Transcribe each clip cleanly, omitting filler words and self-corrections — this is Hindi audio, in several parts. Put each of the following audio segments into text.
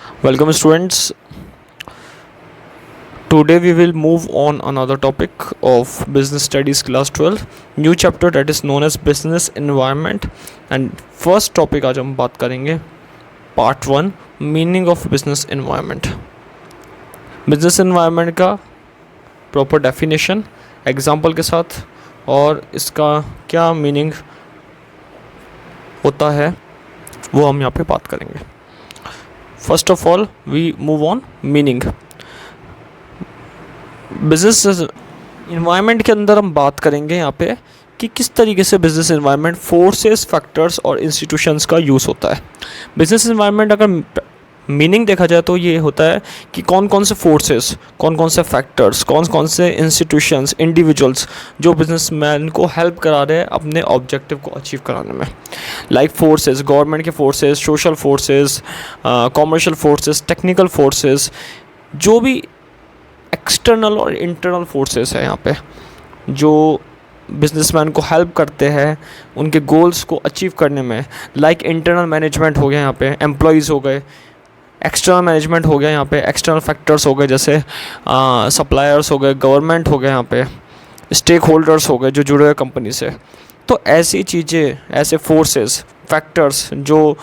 Welcome, students. Today we will move on another topic of Business Studies Class 12, new chapter that is known as Business Environment. And first topic आज हम बात करेंगे Part 1, Meaning of Business Environment. Business Environment का proper definition, example के साथ और इसका क्या meaning होता है वो हम यहाँ पे बात करेंगे. First of all, we move on meaning. Business environment के अंदर हम बात करेंगे यहाँ पे कि किस तरीके से बिजनेस इन्वायरमेंट फोर्सेस, फैक्टर्स और इंस्टीट्यूशंस का यूज़ होता है. बिजनेस इन्वायरमेंट अगर मीनिंग देखा जाए तो ये होता है कि कौन कौन से फोर्सेस, कौन कौन से फैक्टर्स, कौन कौन से इंस्टीट्यूशंस, इंडिविजुअल्स जो बिजनेसमैन को हेल्प करा रहे हैं अपने ऑब्जेक्टिव को अचीव कराने में. लाइक फोर्सेस, गवर्नमेंट के forces, social forces, commercial forces, technical forces, जो भी एक्सटर्नल और इंटरनल फोर्सेस है यहाँ पे जो बिजनेसमैन को हेल्प करते हैं उनके गोल्स को अचीव करने में. लाइक इंटरनल मैनेजमेंट हो गया यहाँ पे, एम्प्लॉयज़ हो गए. एक्सटर्नल मैनेजमेंट हो गया यहाँ पे, एक्सटर्नल फैक्टर्स हो गए जैसे सप्लायर्स हो गए, गवर्नमेंट हो गया यहाँ पे, स्टेक होल्डर्स हो गए जो जुड़े हुए कंपनी से. तो ऐसी चीज़ें, ऐसे फोर्सेस, फैक्टर्स जो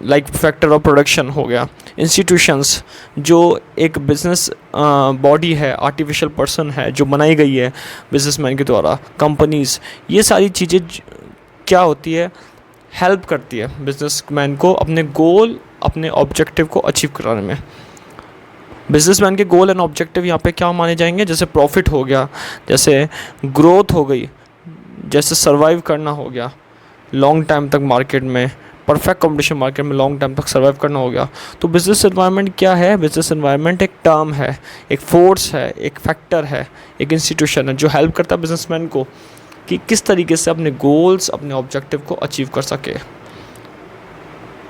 लाइक फैक्टर ऑफ प्रोडक्शन हो गया, इंस्टीट्यूशंस जो एक बिजनेस बॉडी है, आर्टिफिशियल पर्सन है जो बनाई गई है बिजनेसमैन के द्वारा, कंपनीज़, ये सारी चीज़ें क्या होती है, हेल्प करती है बिजनेसमैन को अपने गोल, अपने ऑब्जेक्टिव को अचीव कराने में. बिजनेसमैन के गोल एंड ऑब्जेक्टिव यहाँ पे क्या माने जाएंगे, जैसे प्रॉफिट हो गया, जैसे ग्रोथ हो गई, जैसे सर्वाइव करना हो गया लॉन्ग टाइम तक मार्केट में, परफेक्ट कंपटीशन मार्केट में लॉन्ग टाइम तक सर्वाइव करना हो गया. तो बिजनेस एनवायरनमेंट क्या है? बिजनेस एनवायरनमेंट एक टर्म है, एक फोर्स है, एक फैक्टर है, एक इंस्टीट्यूशन है जो हेल्प करता है बिजनेसमैन को कि किस तरीके से अपने गोल्स, अपने ऑब्जेक्टिव को अचीव कर सके.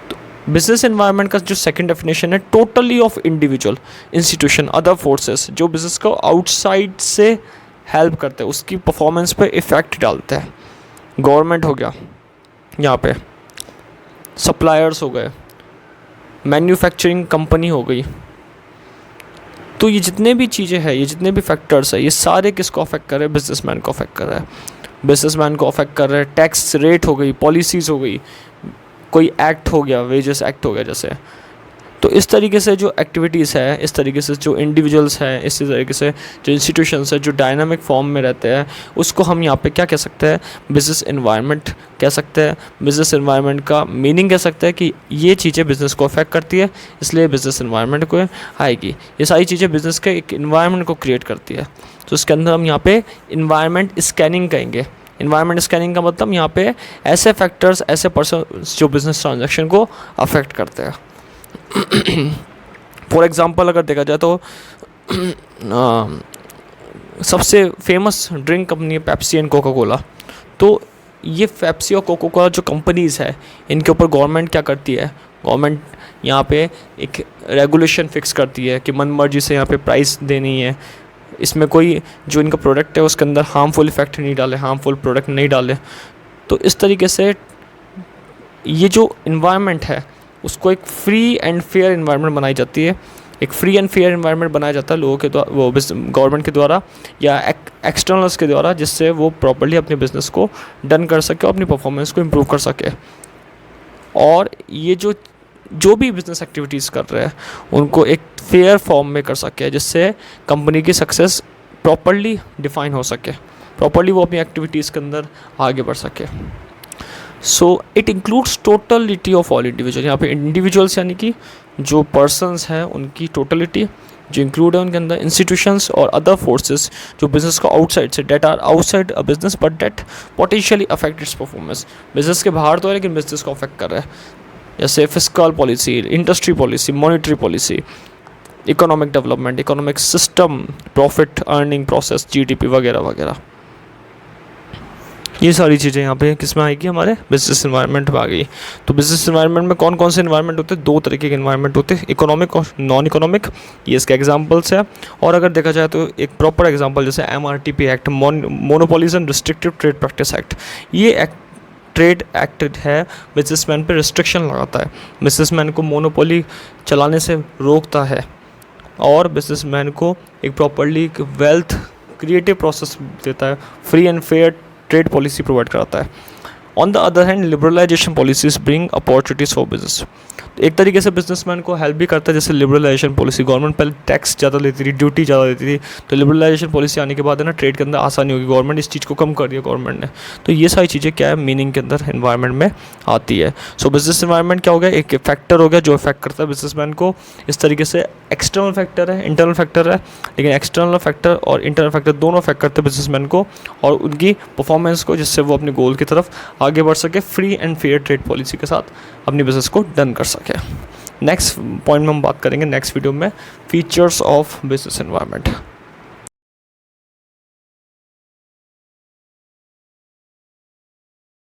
तो बिजनेस एनवायरनमेंट का जो सेकंड डेफिनेशन है, totally off individual, institution, other forces जो बिजनेस को आउटसाइड से हेल्प करते हैं, उसकी परफॉर्मेंस पे इफ़ेक्ट डालते हैं. गवर्नमेंट हो गया यहाँ पे, सप्लायर्स हो गए, मैन्युफैक्चरिंग कंपनी हो गई. तो ये जितने भी चीज़ें हैं, ये जितने भी फैक्टर्स हैं, ये सारे किसको अफेक्ट कर रहे हैं? बिजनेसमैन को अफेक्ट कर रहा है. बिजनेसमैन को अफेक्ट कर रहे हैं. टैक्स रेट हो गई, पॉलिसीज़ हो गई, कोई एक्ट हो गया, वेजेस एक्ट हो गया जैसे. तो इस तरीके से जो एक्टिविटीज़ है, इस तरीके से जो इंडिविजुअल्स हैं, इसी तरीके से जो इंस्टीट्यूशंस है जो डायनामिक फॉर्म में रहते हैं, उसको हम यहाँ पे क्या कह सकते हैं? बिजनेस एनवायरनमेंट कह सकते हैं. बिजनेस एनवायरनमेंट का मीनिंग कह सकते हैं कि ये चीज़ें बिज़नेस को अफेक्ट करती है, इसलिए बिजनेस एनवायरनमेंट को आएगी. ये सारी चीज़ें बिज़नेस के एक इन्वायरमेंट को क्रिएट करती है. तो इसके अंदर हम यहाँ पे इन्वायरमेंट स्कैनिंग कहेंगे. इन्वायरमेंट स्कैनिंग का मतलब यहाँ पे ऐसे फैक्टर्स, ऐसे पर्सन जो बिजनेस ट्रांजेक्शन को अफेक्ट करते हैं. फॉर एग्ज़ाम्पल अगर देखा जाए तो सबसे फेमस ड्रिंक कंपनी है पेप्सी एंड कोका कोला. तो ये पेप्सी और कोका कोला जो कंपनीज़ है, इनके ऊपर गवर्नमेंट क्या करती है? गवर्नमेंट यहाँ पे एक रेगुलेशन फिक्स करती है कि मन मर्जी से यहाँ पे प्राइस देनी है. इसमें कोई जो इनका प्रोडक्ट है उसके अंदर हार्मफुल इफेक्ट नहीं डाले, हार्मफुल प्रोडक्ट नहीं डाले. तो इस तरीके से ये जो इन्वायरमेंट है उसको एक फ्री एंड फेयर इन्वायरमेंट बनाई जाती है. एक फ्री एंड फेयर इन्वायरमेंट बनाया जाता है लोगों के द्वारा, वो गवर्नमेंट के द्वारा या एक्सटर्नल्स के द्वारा, जिससे वो प्रॉपर्ली अपने बिजनेस को डन कर सके और अपनी परफॉर्मेंस को इम्प्रूव कर सके. और ये जो भी बिजनेस एक्टिविटीज़ कर रहे हैं उनको एक फेयर फॉर्म में कर सके, जिससे कंपनी की सक्सेस प्रॉपर्ली डिफाइन हो सके, प्रॉपर्ली वो अपनी एक्टिविटीज़ के अंदर आगे बढ़ सके. So it includes totality of all individual. यहाँ पे इंडिविजुअल्स यानी कि जो पर्सन्स हैं उनकी टोटलिटी जो इंक्लूड है उनके अंदर, इंस्टीट्यूशंस और अदर फोर्सेस जो बिजनेस को आउटसाइड से, that are outside a business but that potentially affect its performance. Business के बाहर तो है लेकिन बिजनेस को अफेक्ट कर रहा है, जैसे fiscal policy, industry policy, monetary policy, economic development, economic system, profit earning process, GDP वगैरह वगैरह. ये सारी चीज़ें यहाँ पे किस में आएगी? हमारे बिजनेस एनवायरनमेंट में आ गई. तो बिजनेस एनवायरनमेंट में कौन कौन से एनवायरनमेंट होते हैं? दो तरीके के एनवायरनमेंट होते हैं, इकोनॉमिक और नॉन इकोनॉमिक. ये इसके एग्जांपल्स है. और अगर देखा जाए तो एक प्रॉपर एग्जांपल जैसे MRTP act, monopolies and restrictive trade practice act, ये एक्ट ट्रेड एक्ट है बिजनेसमैन पे रिस्ट्रिक्शन लगाता है, बिजनेसमैन को मोनोपोली चलाने से रोकता है और बिजनेसमैन को एक प्रॉपर्ली वेल्थ क्रिएटिव प्रोसेस देता है, free and fair trade policy provide कराता है। On the other hand liberalisation policies bring opportunities for business. एक तरीके से बिजनेसमैन को हेल्प भी करता है, जैसे लिबरलाइजेशन पॉलिसी, गवर्नमेंट पहले टैक्स ज़्यादा लेती थी, ड्यूटी ज़्यादा देती थी, तो लिबरलाइजेशन पॉलिसी आने के बाद है ना ट्रेड के अंदर आसानी होगी, गवर्नमेंट इस चीज़ को कम कर दिया गवर्नमेंट ने। तो ये सारी चीज़ें क्या है मीनिंग के अंदर एनवायरनमेंट में आती है। सो बिजनेस एनवायरनमेंट क्या हो गया, एक फैक्टर हो गया जो इफेक्ट करता है बिजनेसमैन को। इस तरीके से एक्सटर्नल फैक्टर है, इंटरनल फैक्टर है, लेकिन एक्सटर्नल फैक्टर और इंटरनल फैक्टर दोनों अफेक्ट करते हैं बिजनेसमैन को और उनकी परफॉर्मेंस को, जिससे वो अपने गोल की तरफ आगे बढ़ सके, free and fair trade policy के साथ अपनी बिजनेस को डन कर सके। नेक्स्ट पॉइंट में हम बात करेंगे नेक्स्ट वीडियो में, फीचर्स ऑफ बिजनेस एनवायरनमेंट।